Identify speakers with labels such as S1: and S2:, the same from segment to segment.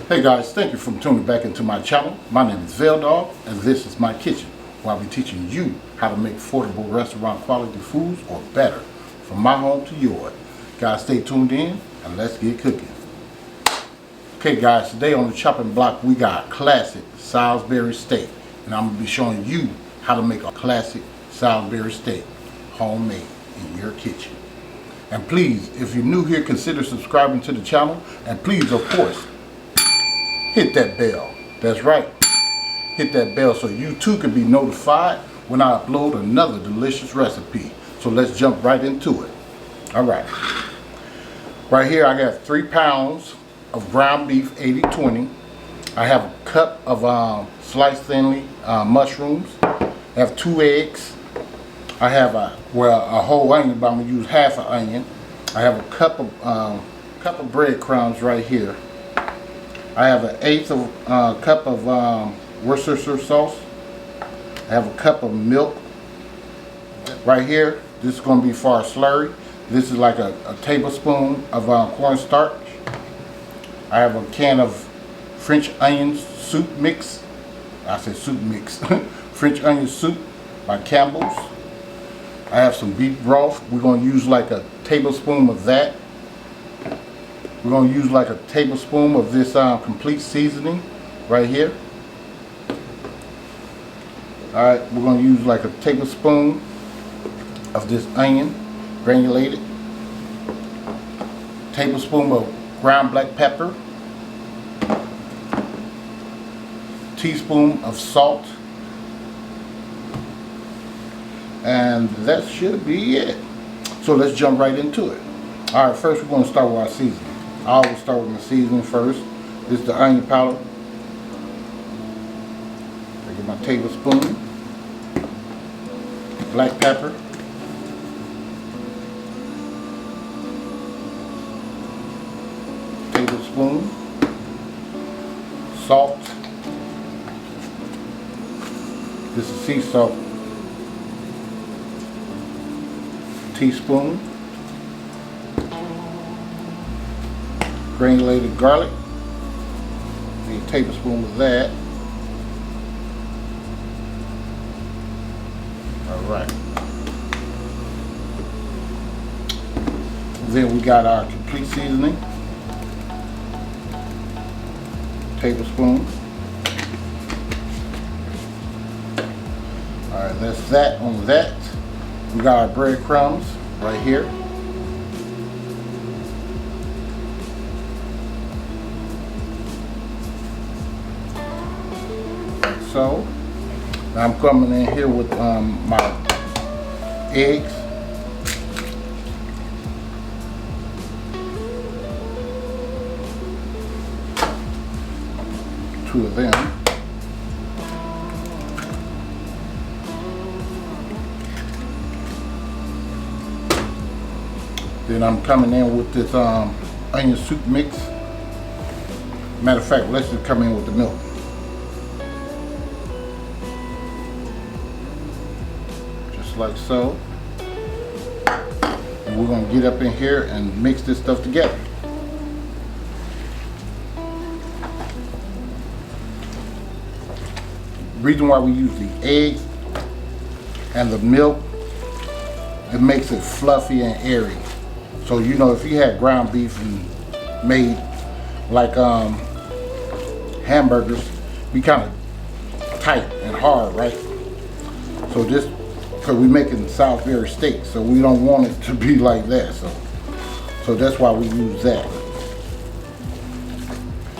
S1: Hey guys, thank you for tuning back into my channel. My name is VELDOGGS and this is my kitchen, where I'll be teaching you how to make affordable restaurant quality foods or better, from my home to yours. Guys, stay tuned in and let's get cooking. Okay guys, today on the chopping block we got classic Salisbury steak, and I'm going to be showing you how to make a classic Salisbury steak homemade in your kitchen. And please, if you're new here, consider subscribing to the channel, and please, of course, hit that bell. That's right, hit that bell so you too can be notified when I upload another delicious recipe. So let's jump right into it. All right, right here I got 3 pounds of ground beef 80/20. I have a cup of sliced thinly mushrooms. I have 2 eggs. I have a whole onion, but I'm gonna use half an onion. I have a cup of breadcrumbs right here. I have an 1/8 cup of Worcestershire sauce. I have a cup of milk right here. This is going to be for our slurry. This is like a tablespoon of cornstarch. I have a can of French onion soup mix. I said soup mix. French onion soup by Campbell's. I have some beef broth. We're going to use like a tablespoon of that. We're going to use like a tablespoon of this complete seasoning right here. Alright, we're going to use like a tablespoon of this onion, granulated. Tablespoon of ground black pepper. Teaspoon of salt. And that should be it. So let's jump right into it. Alright, first we're going to start with our seasoning. I always start with my seasoning first. This is the onion powder. I get my tablespoon. Black pepper. Tablespoon. Salt. This is sea salt. Teaspoon. Granulated garlic. Need a tablespoon of that. Alright. Then we got our complete seasoning. Tablespoon. Alright, that's that on that. We got our breadcrumbs right here. So now I'm coming in here with my eggs. Two of them. Then I'm coming in with this onion soup mix. Matter of fact, let's just come in with the milk. Like so. And we're going to get up in here and mix this stuff together. Reason why we use the eggs and the milk, it makes it fluffy and airy. So you know, if you had ground beef and made like hamburgers, be kind of tight and hard, right? So this, because we're making Salisbury steak, so we don't want it to be like that. So that's why we use that.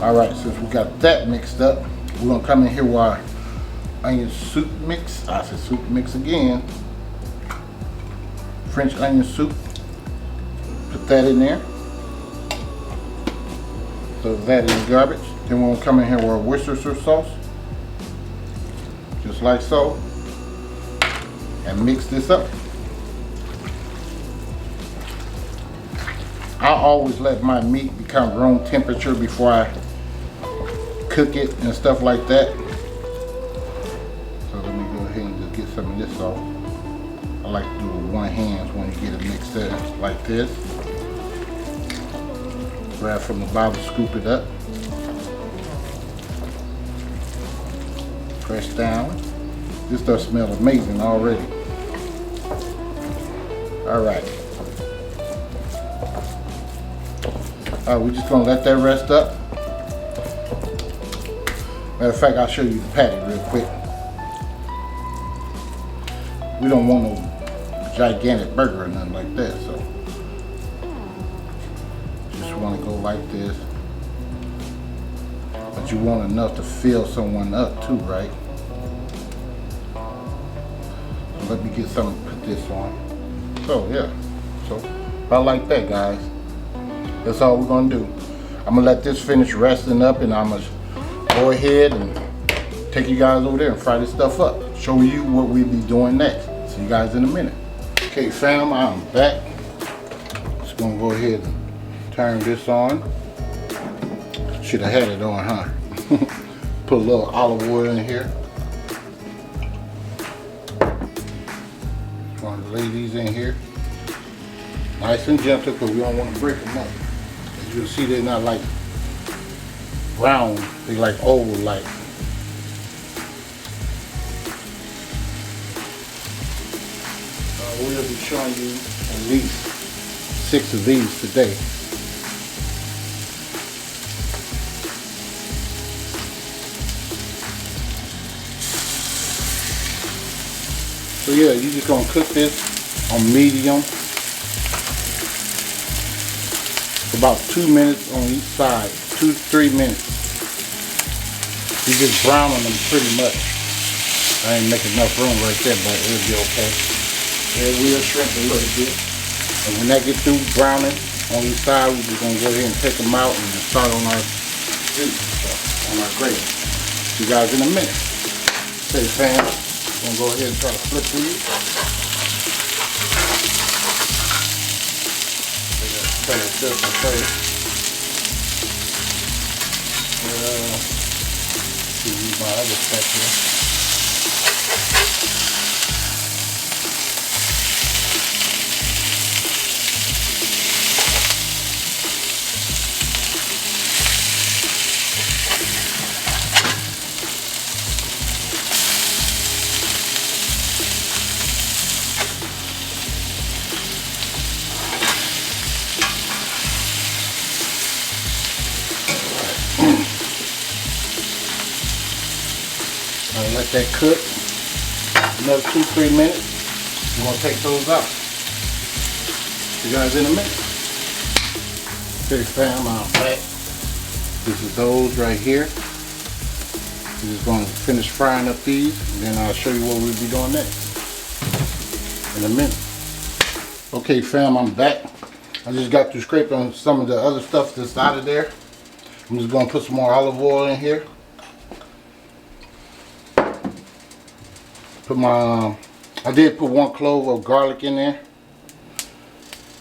S1: Alright, since we got that mixed up, we're going to come in here with our onion soup mix. I said soup mix again. French onion soup. Put that in there. Throw that in the garbage. Then we're going to come in here with our Worcestershire sauce. Just like so. And mix this up. I always let my meat become room temperature before I cook it and stuff like that. So let me go ahead and just get some of this off. I like to do it with one hand when you get it mixed in like this. Grab from the bottom, scoop it up. Press down. This stuff smells amazing already. Alright. Alright, we're just gonna let that rest up. Matter of fact, I'll show you the patty real quick. We don't want no gigantic burger or nothing like that, so just want to go like this. But you want enough to fill someone up too, right? So let me get something to put this on. So yeah, so about like that, guys. That's all we're gonna do. I'm gonna let this finish resting up, and I'm gonna go ahead and take you guys over there and fry this stuff up. Show you what we'll be doing next. See you guys in a minute. Okay, fam, I'm back. Just gonna go ahead and turn this on. Should have had it on, huh? Put a little olive oil in here. Just want to lay these in here. Nice and gentle, because we don't want to break them up. As you'll see, they're not like round, they like oval like. We'll be showing you at least 6 of these today. So yeah, you're just gonna cook this on medium for about 2 minutes on each side, 2 to 3 minutes. You're just browning them pretty much. I ain't making enough room right there, but it'll be okay. It will shrink a little bit. And when that gets through browning on each side, we're just gonna go ahead and take them out and start on our juice and stuff, on our gravy. See you guys in a minute. Okay, fam, I'm gonna go ahead and try to flip these. Try to flip them first. Use my other spatula. Let that cook another 2-3 minutes. We're gonna take those out. See you guys in a minute. Okay, fam, I'm back. This is those right here. We're just gonna finish frying up these, and then I'll show you what we'll be doing next in a minute. Okay, fam, I'm back. I just got through scraping some of the other stuff that's out of there. I'm just gonna put some more olive oil in here. Put my, I did put 1 clove of garlic in there.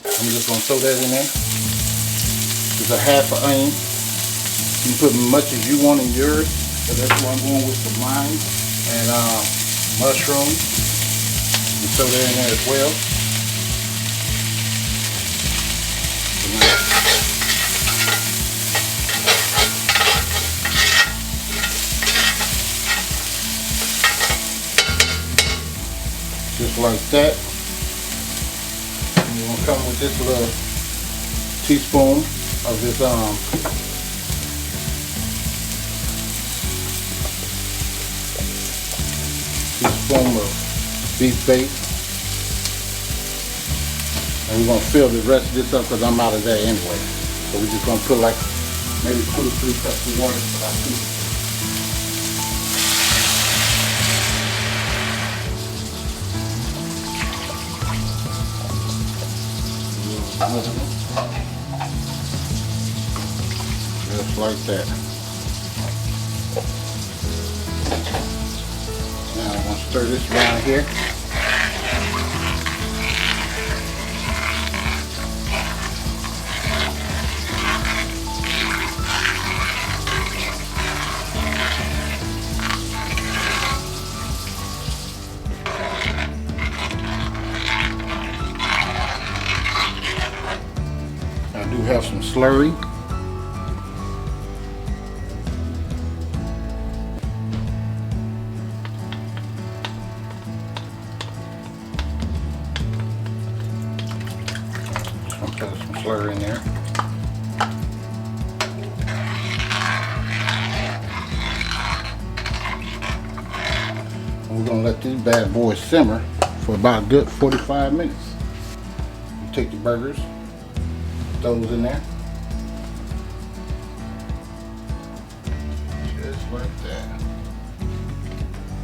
S1: I'm just gonna throw that in there. It's a half an onion. You can put as much as you want in yours, but that's what I'm going with for mine. And mushrooms. You throw that in there as well. Just like that. And you're gonna come with this little teaspoon of this teaspoon of beef base. And we're gonna fill the rest of this up because I'm out of that anyway. So we're just gonna put like maybe 2 to 3 cups of water for that soup. Just like that. Now I'm going to stir this around here. I do have some slurry. slur in there. And we're gonna let these bad boys simmer for about a good 45 minutes. You take your burgers, throw those in there. Just like that.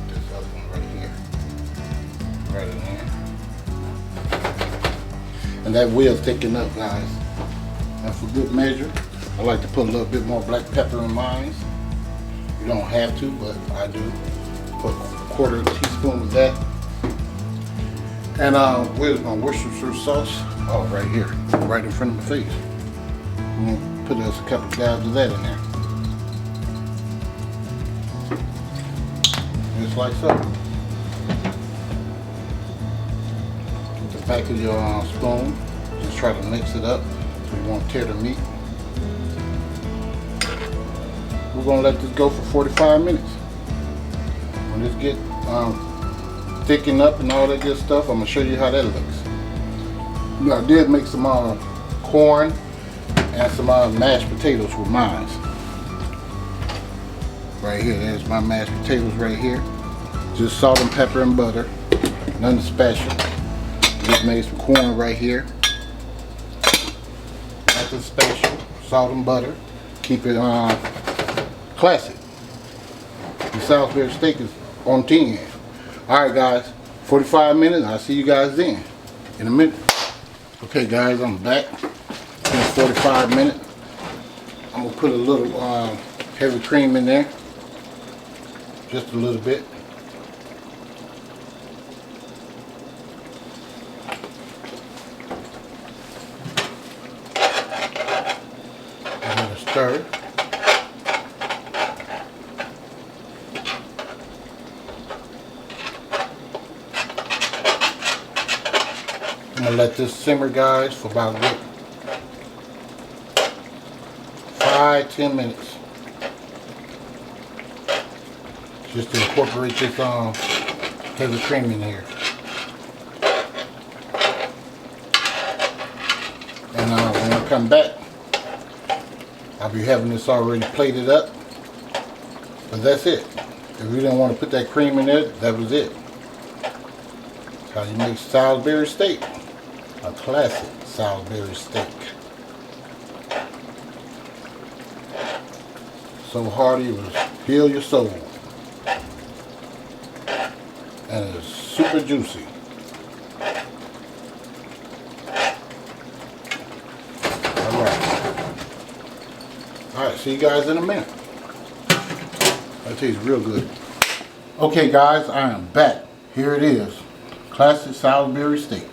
S1: This other one right here. Right in there. And that wheel's thickening up, guys. And for good measure, I like to put a little bit more black pepper in mine. You don't have to, but I do. Put a quarter teaspoon of that. And where's my Worcestershire sauce? Oh, right here, right in front of my face. I'm gonna put us a couple dabs of that in there. Just like so. With the back of your spoon, just try to mix it up so you won't tear the meat. We're gonna let this go for 45 minutes. When this get thickened up and all that good stuff, I'm gonna show you how that looks. Now, I did make some corn and some mashed potatoes with mine. Right here, there's my mashed potatoes right here. Just salt and pepper and butter, nothing special. Just made some corn right here. Nothing special, salt and butter. Keep it classic. The Salisbury steak is on 10. Alright guys, 45 minutes, I'll see you guys then, in a minute. Okay guys, I'm back. It's been 45 minutes. I'm gonna put a little heavy cream in there. Just a little bit. I'm gonna stir. I'm gonna let this simmer, guys, for about 5-10 minutes. Just to incorporate this heavy cream in here. And when I come back, I'll be having this already plated up. But that's it. If you didn't want to put that cream in there, that was it. That's how you make Salisbury steak. A classic Salisbury steak. So hearty it will heal your soul. And it's super juicy. Alright, see you guys in a minute. That tastes real good. Okay guys, I am back. Here it is. Classic Salisbury steak.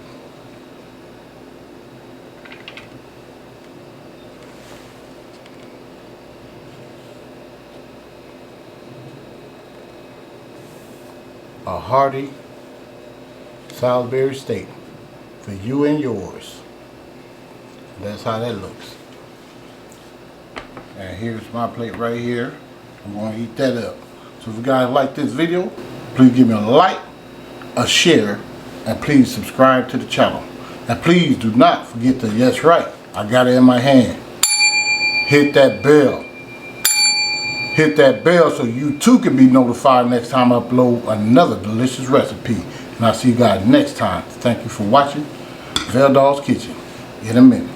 S1: A hearty Salisbury steak for you and yours. That's how that looks. And here's my plate right here. I'm going to eat that up. So if you guys like this video, please give me a like, a share, and please subscribe to the channel. And please do not forget to, yes right, I got it in my hand. Hit that bell. Hit that bell so you too can be notified next time I upload another delicious recipe. And I'll see you guys next time. Thank you for watching VELDOGG'S Kitchen. In a minute.